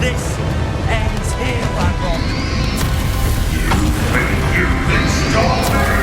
This ends here, Baron. You can stop me!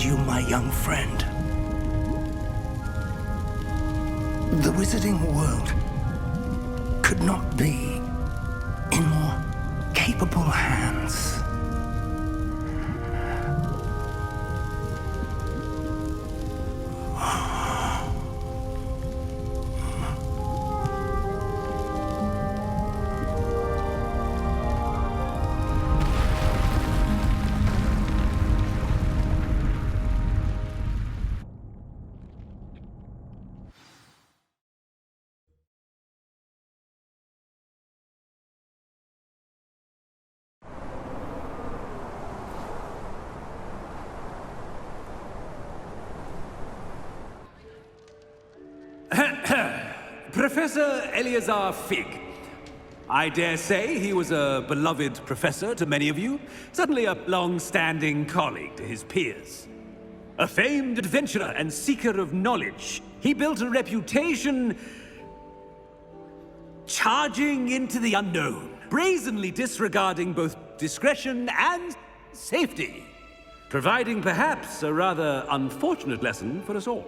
you, my young friend. The wizarding world could not be in more capable hands. Professor Eleazar Fig. I dare say he was a beloved professor to many of you, certainly a long-standing colleague to his peers. A famed adventurer and seeker of knowledge, he built a reputation charging into the unknown, brazenly disregarding both discretion and safety, providing perhaps a rather unfortunate lesson for us all.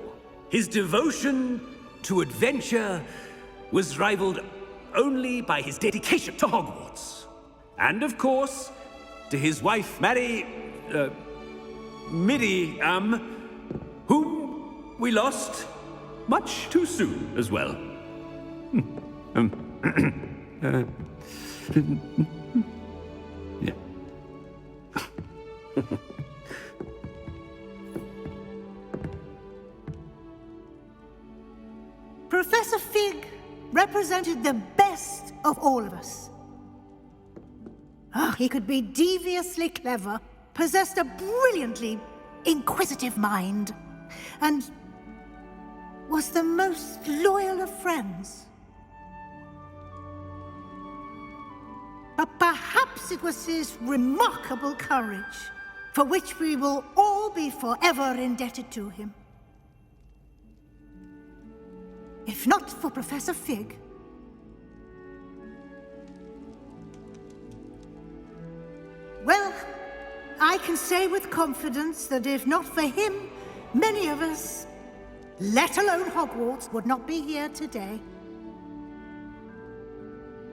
His devotion to adventure was rivaled only by his dedication to Hogwarts. And of course, to his wife, Middy, whom we lost much too soon as well. Yeah. Professor Fig represented the best of all of us. He could be deviously clever, possessed a brilliantly inquisitive mind, and was the most loyal of friends. But perhaps it was his remarkable courage, for which we will all be forever indebted to him. If not for Professor Fig, well, I can say with confidence that if not for him, many of us, let alone Hogwarts, would not be here today.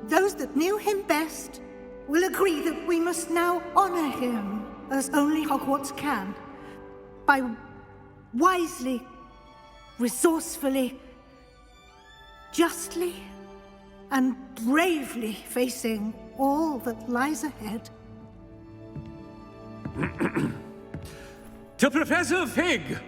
Those that knew him best will agree that we must now honor him as only Hogwarts can, by wisely, resourcefully, justly and bravely facing all that lies ahead. To Professor Fig!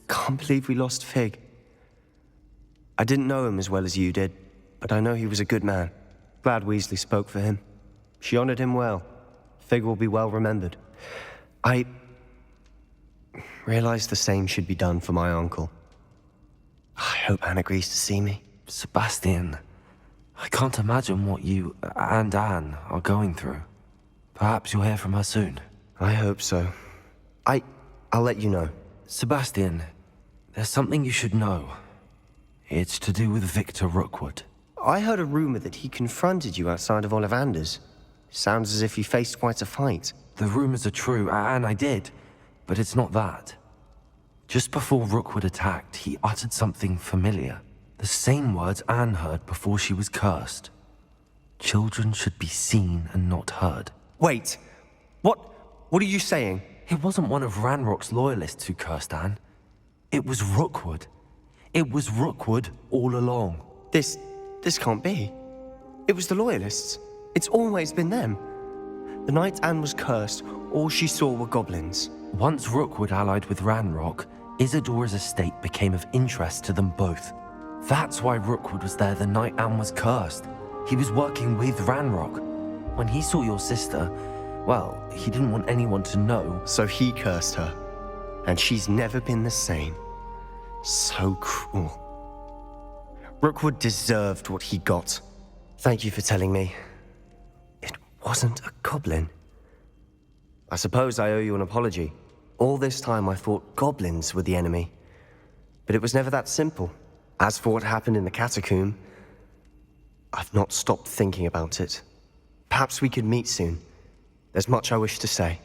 Can't believe we lost Fig. I didn't know him as well as you did, but I know he was a good man. Glad Weasley spoke for him. She honored him well. Fig will be well remembered. I realized the same should be done for my uncle. I hope Anne agrees to see me. Sebastian, I can't imagine what you and Anne are going through. Perhaps you'll hear from her soon. I hope so. I'll let you know. Sebastian, there's something you should know. It's to do with Victor Rookwood. I heard a rumor that he confronted you outside of Ollivander's. Sounds as if you faced quite a fight. The rumors are true, and I did, but it's not that. Just before Rookwood attacked, he uttered something familiar. The same words Anne heard before she was cursed. Children should be seen and not heard. Wait, what are you saying? It wasn't one of Ranrock's loyalists who cursed Anne. It was Rookwood. It was Rookwood all along. This can't be. It was the Loyalists. It's always been them. The night Anne was cursed, all she saw were goblins. Once Rookwood allied with Ranrock, Isadora's estate became of interest to them both. That's why Rookwood was there the night Anne was cursed. He was working with Ranrock. When he saw your sister, well, he didn't want anyone to know. So he cursed her. And she's never been the same. So cruel. Rookwood deserved what he got. Thank you for telling me. It wasn't a goblin. I suppose I owe you an apology. All this time I thought goblins were the enemy. But it was never that simple. As for what happened in the catacomb, I've not stopped thinking about it. Perhaps we could meet soon. There's much I wish to say.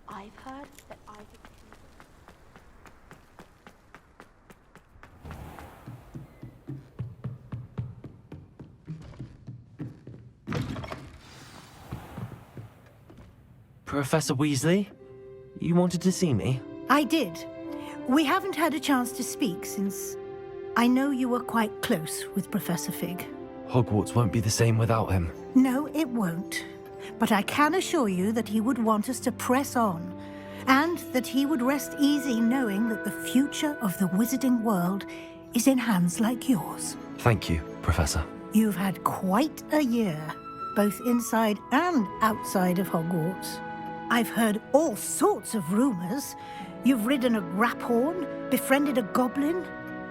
I've heard that Isaac. Professor Weasley? You wanted to see me? I did. We haven't had a chance to speak since I know you were quite close with Professor Fig. Hogwarts won't be the same without him. No, it won't. But I can assure you that he would want us to press on, and that he would rest easy knowing that the future of the wizarding world is in hands like yours. Thank you, Professor. You've had quite a year. both inside and outside of Hogwarts. I've heard all sorts of rumors. You've ridden a grapphorn, befriended a goblin,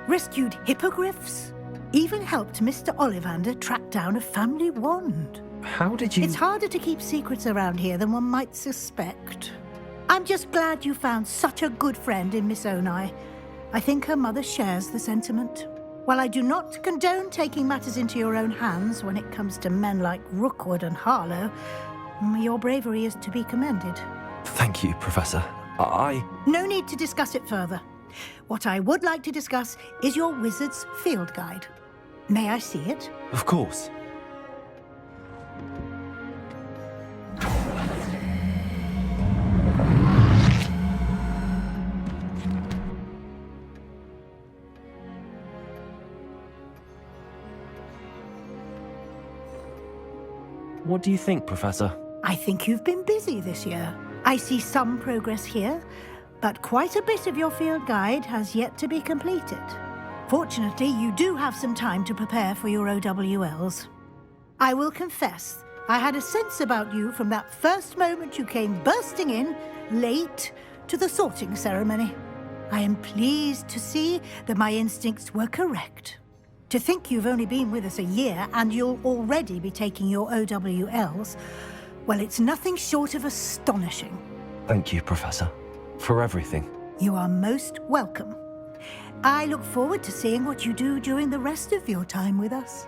rescued hippogriffs, even helped Mr. Ollivander track down a family wand. How did you... It's harder to keep secrets around here than one might suspect. I'm just glad you found such a good friend in Miss Onai. I think her mother shares the sentiment. While I do not condone taking matters into your own hands when it comes to men like Rookwood and Harlow, your bravery is to be commended. Thank you, Professor. No need to discuss it further. What I would like to discuss is your wizard's field guide. May I see it? Of course. What do you think, Professor? I think you've been busy this year. I see some progress here, but quite a bit of your field guide has yet to be completed. Fortunately, you do have some time to prepare for your OWLs. I will confess, I had a sense about you from that first moment you came bursting in, late, to the sorting ceremony. I am pleased to see that my instincts were correct. To think you've only been with us a year and you'll already be taking your OWLs, well, it's nothing short of astonishing. Thank you, Professor, for everything. You are most welcome. I look forward to seeing what you do during the rest of your time with us.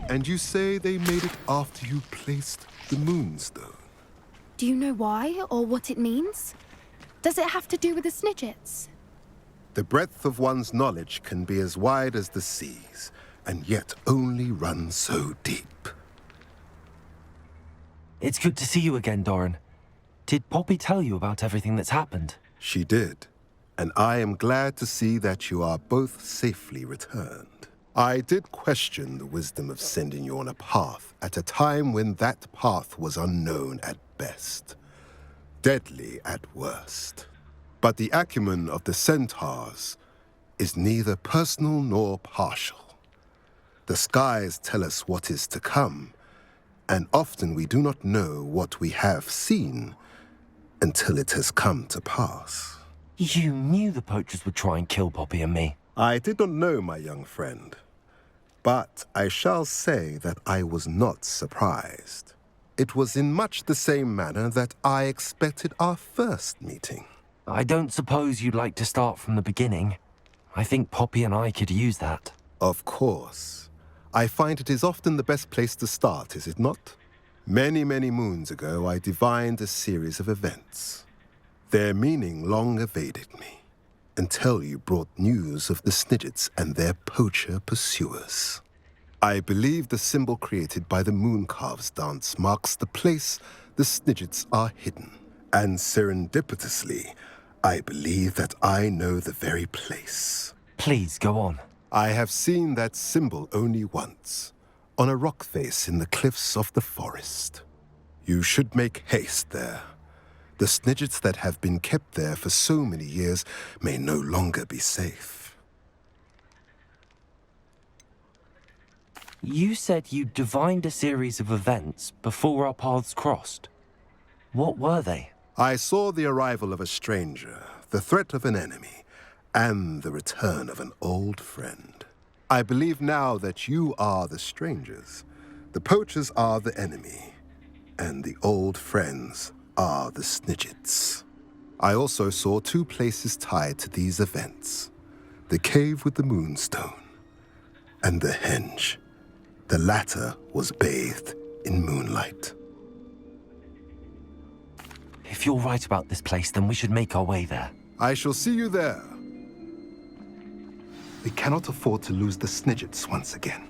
And you say they made it after you placed the Moonstone? Do you know why or what it means? Does it have to do with the Snidgets? The breadth of one's knowledge can be as wide as the seas, and yet only run so deep. It's good to see you again, Doran. Did Poppy tell you about everything that's happened? She did, and I am glad to see that you are both safely returned. I did question the wisdom of sending you on a path at a time when that path was unknown at best, deadly at worst. But the acumen of the centaurs is neither personal nor partial. The skies tell us what is to come, and often we do not know what we have seen until it has come to pass. You knew the poachers would try and kill Poppy and me. I did not know, my young friend, but I shall say that I was not surprised. It was in much the same manner that I expected our first meeting. I don't suppose you'd like to start from the beginning. I think Poppy and I could use that. Of course. I find it is often the best place to start, is it not? Many, many moons ago, I divined a series of events. Their meaning long evaded me, until you brought news of the Snidgets and their poacher pursuers. I believe the symbol created by the Mooncalves dance marks the place the Snidgets are hidden. And serendipitously, I believe that I know the very place. Please, go on. I have seen that symbol only once, on a rock face in the cliffs of the forest. You should make haste there. The Snidgets that have been kept there for so many years may no longer be safe. You said you divined a series of events before our paths crossed. What were they? I saw the arrival of a stranger, the threat of an enemy, and the return of an old friend. I believe now that you are the strangers, the poachers are the enemy, and the old friends are the Snidgets. I also saw two places tied to these events: the cave with the moonstone and the henge. The latter was bathed in moonlight. If you're right about this place, then we should make our way there. I shall see you there. We cannot afford to lose the Snidgets once again.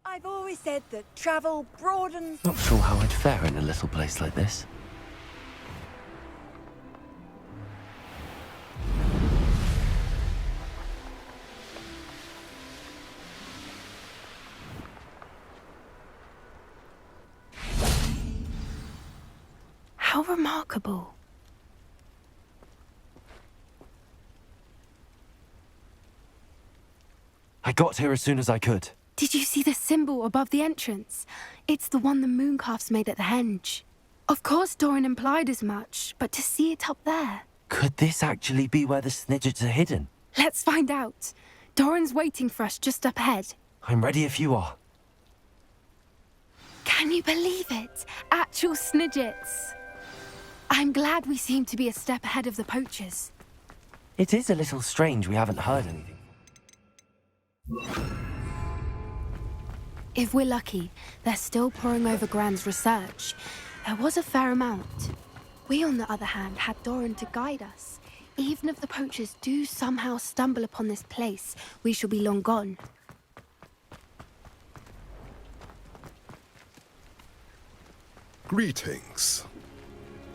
I've always said that travel broadens... Not sure how I'd fare in a little place like this. How remarkable. I got here as soon as I could. Did you see the symbol above the entrance? It's the one the mooncalfs made at the henge. Of course Doran implied as much, but to see it up there... Could this actually be where the Snidgets are hidden? Let's find out. Doran's waiting for us just up ahead. I'm ready if you are. Can you believe it? Actual Snidgets. I'm glad we seem to be a step ahead of the poachers. It is a little strange we haven't heard anything. If we're lucky, they're still poring over Gran's research. There was a fair amount. We, on the other hand, had Doran to guide us. Even if the poachers do somehow stumble upon this place, we shall be long gone. Greetings.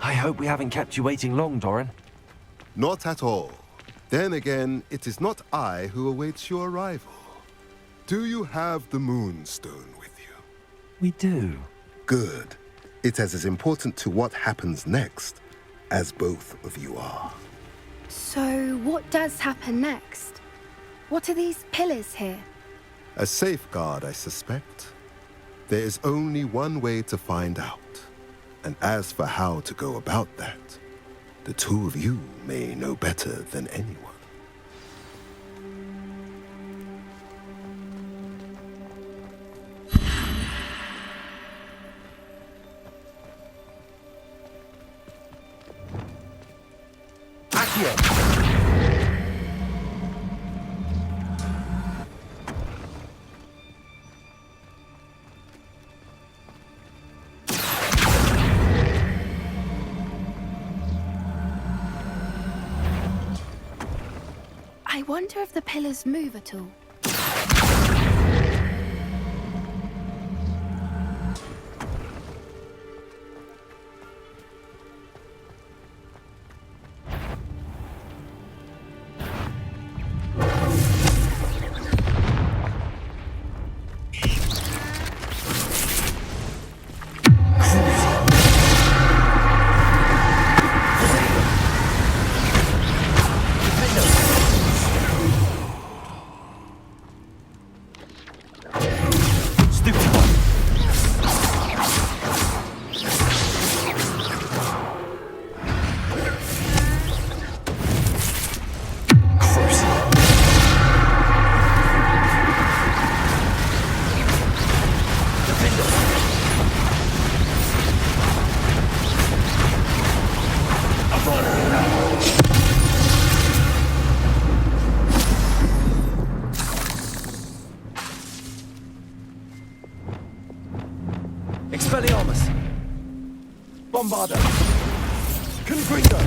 I hope we haven't kept you waiting long, Doran. Not at all. Then again, it is not I who awaits your arrival. Do you have the moonstone with you? We do. Good. It is as important to what happens next as both of you are. So, what does happen next? What are these pillars here? A safeguard, I suspect. There is only one way to find out. And as for how to go about that, the two of you may know better than anyone. I wonder if the pillars move at all. Expelliarmus! Bombarda! Confringo!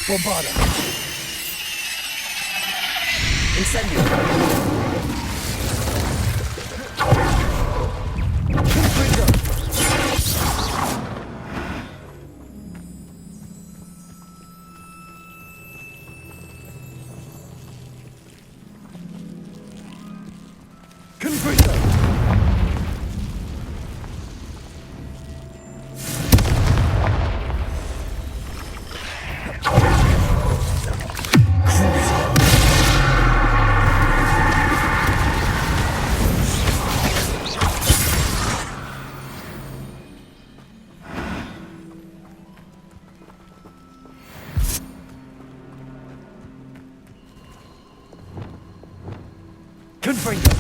Bombarda! Incendio! Confringo! Confringo! Confringo!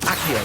Accio!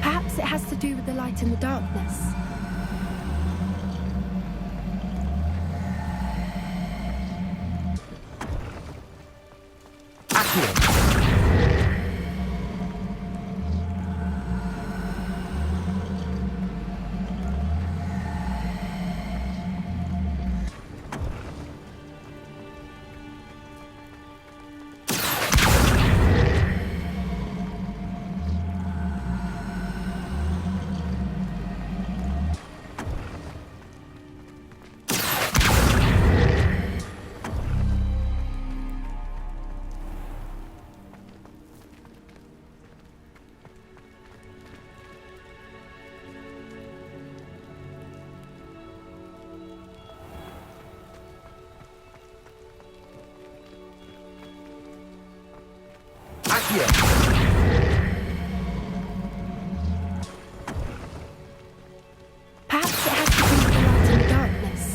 Perhaps it has to do with the light and the darkness. Perhaps it has to do with the light and the darkness.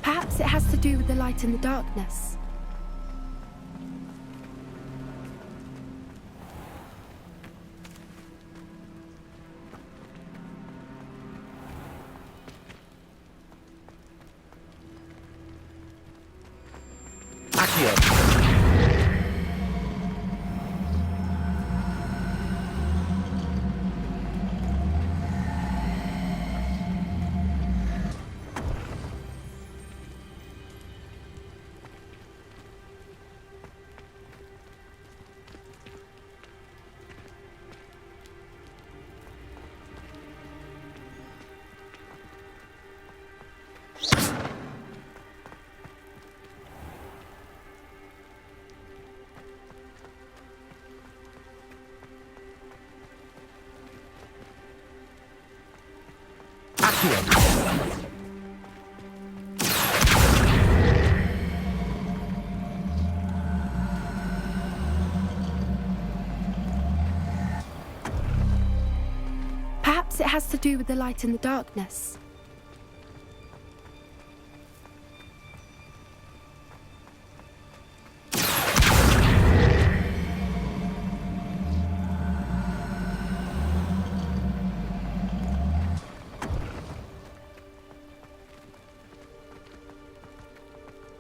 Perhaps it has to do with the light and the darkness. Accio. Perhaps it has to do with the light and the darkness.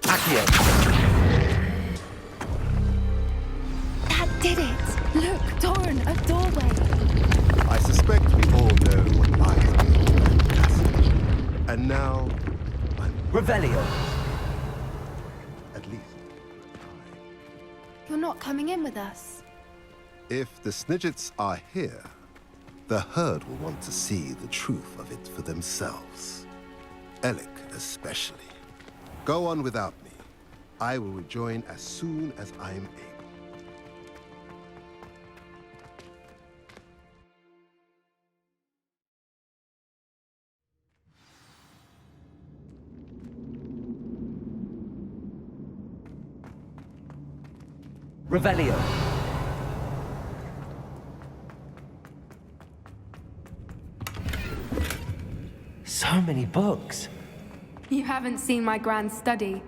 Accio. That did it! Look, Doran, a doorway! I suspect we all know what lies beyond that passage. And now, Revelio. at least, You're not coming in with us. if the Snidgets are here, the herd will want to see the truth of it for themselves. Alec especially. Go on without me. I will rejoin as soon as I am able. Revelio. So many books. You haven't seen my grand study.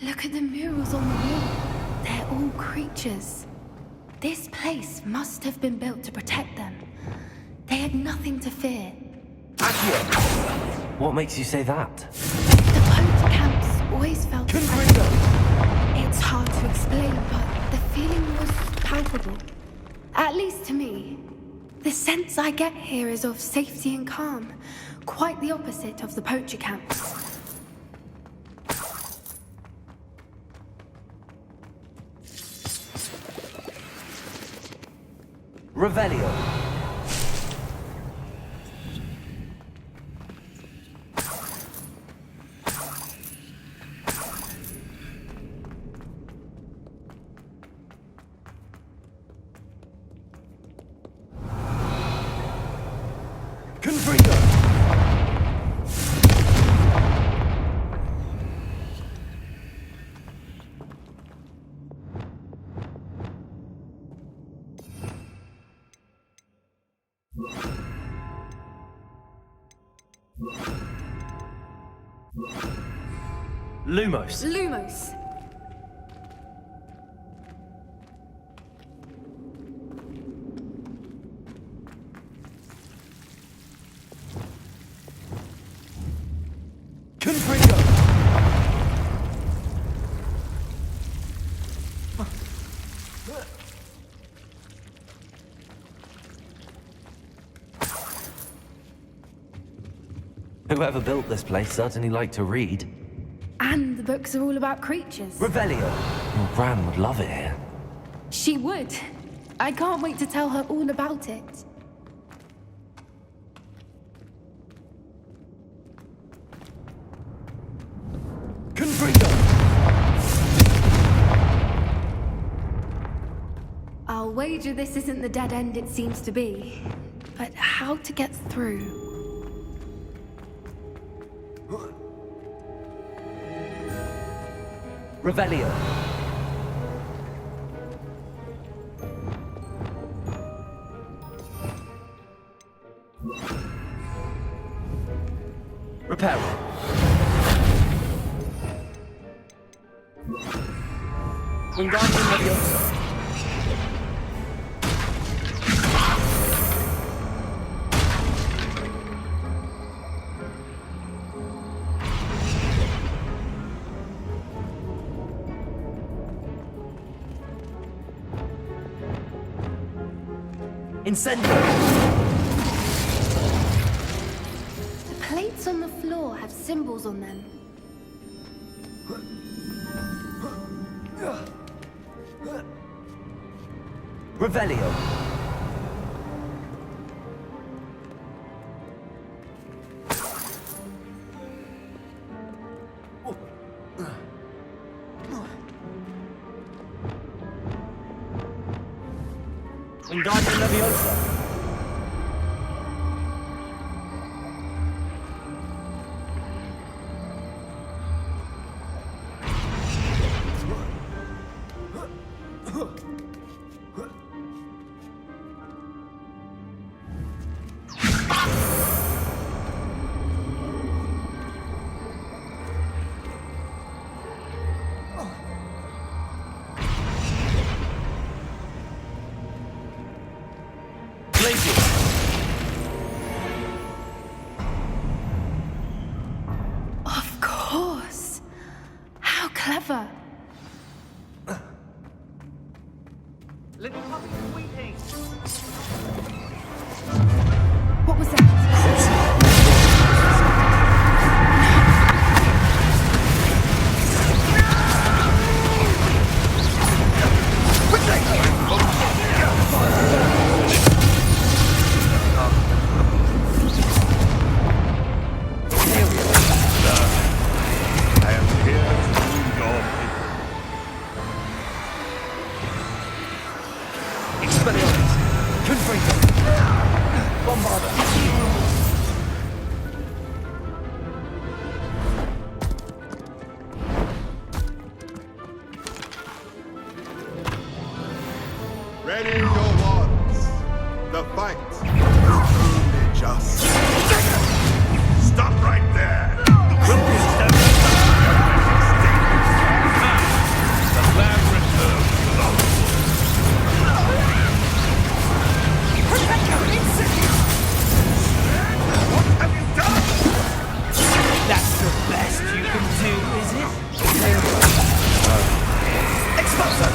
Look at the murals on the wall. They're all creatures. This place must have been built to protect them. They had nothing to fear. Accio. What makes you say that? The poacher camps always felt Confringo. It's hard to explain, but the feeling was palpable. At least to me. The sense I get here is of safety and calm. Quite the opposite of the poacher camps. Revelio. Confringo. Lumos. Lumos. Confringo. Whoever built this place certainly liked to read. And the books are all about creatures. Revelio. Well, Bran would love it here. She would. I can't wait to tell her all about it. Confringo. I'll wager this isn't the dead end it seems to be. But how to get through? Revelio. Reparo. Wingardium Leviosa. Incendio. The plates on the floor have symbols on them. Revelio. Wingardium Leviosa. Ready your wands. The fight is only just. Stop right there! The plan returns to the What have you done? That's the best you can do, is it? Expulsor!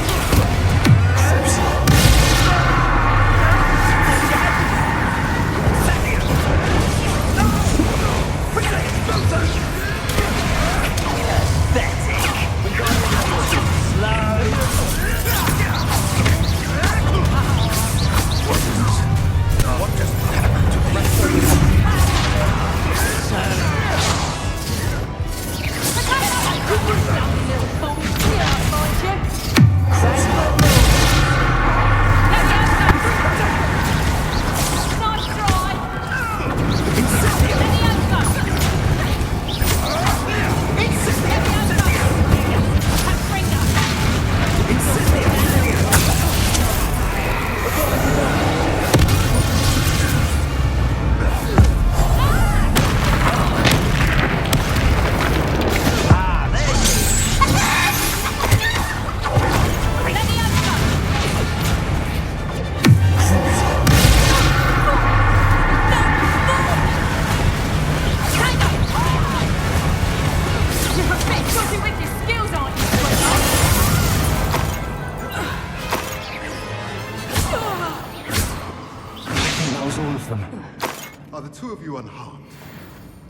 Are the two of you unharmed?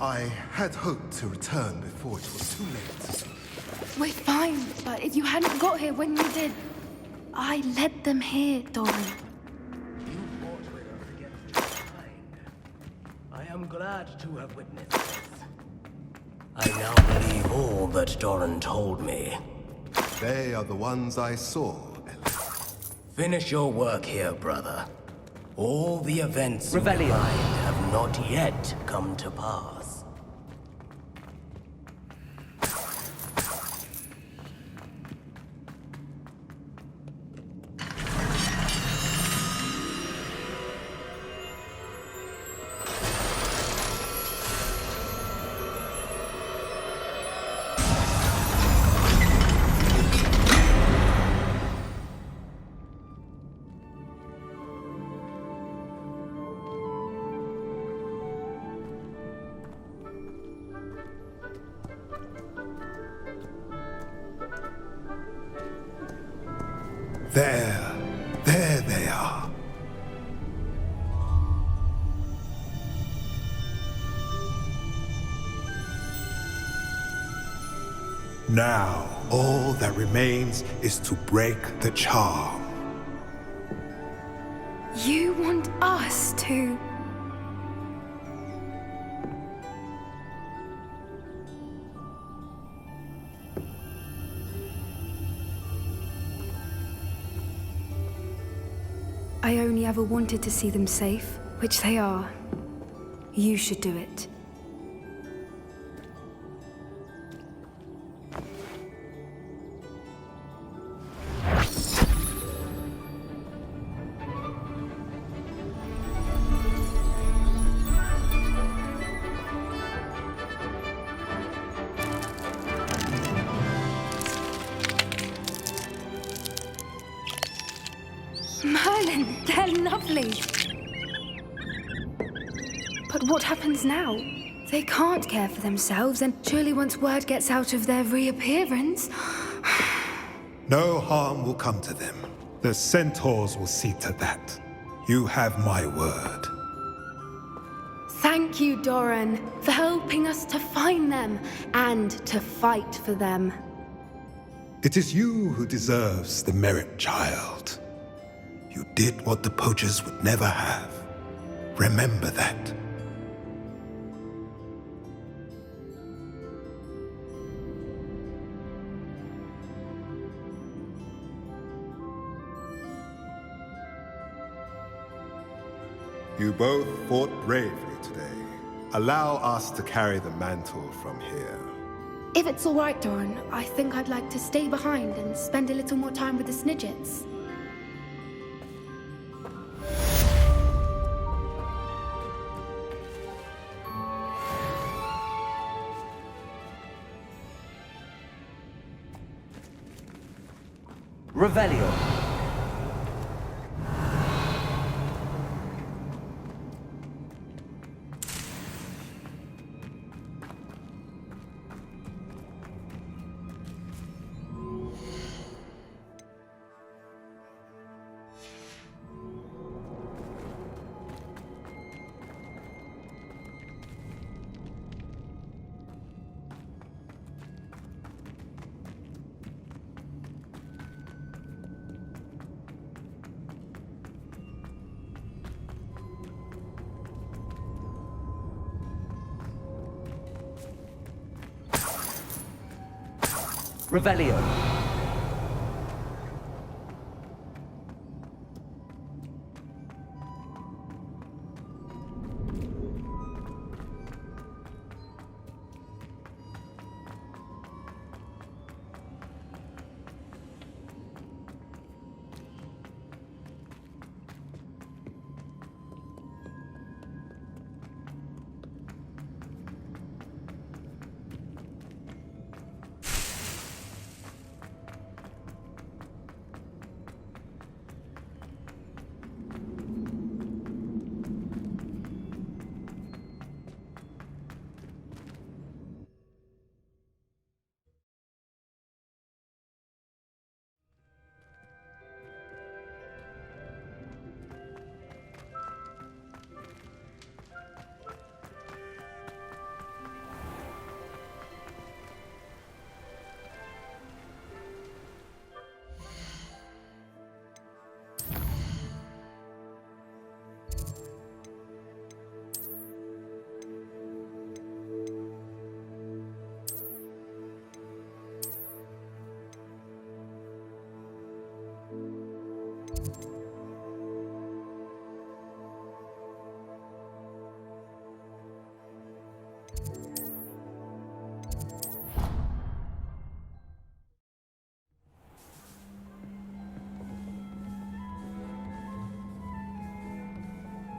I had hoped to return before it was too late. We're fine, but if you hadn't got here when you did, I led them here, Doran. You fought with us against your kind. I am glad to have witnessed this. I now believe all that Doran told me. They are the ones I saw, Ellie. Finish your work here, brother. All the events Revelio. in your mind have not yet come to pass. There they are. Now, all that remains is to break the charm. You want us to... I only ever wanted to see them safe, which they are. You should do it. Merlin, they're lovely. But what happens now? They can't care for themselves, and surely once word gets out of their reappearance... No harm will come to them. The centaurs will see to that. You have my word. Thank you, Doran, for helping us to find them and to fight for them. It is you who deserves the merit, child. You did what the poachers would never have. Remember that. You both fought bravely today. Allow us to carry the mantle from here. If it's all right, Doran, I think I'd like to stay behind and spend a little more time with the Snidgets. Revelio. Revelio.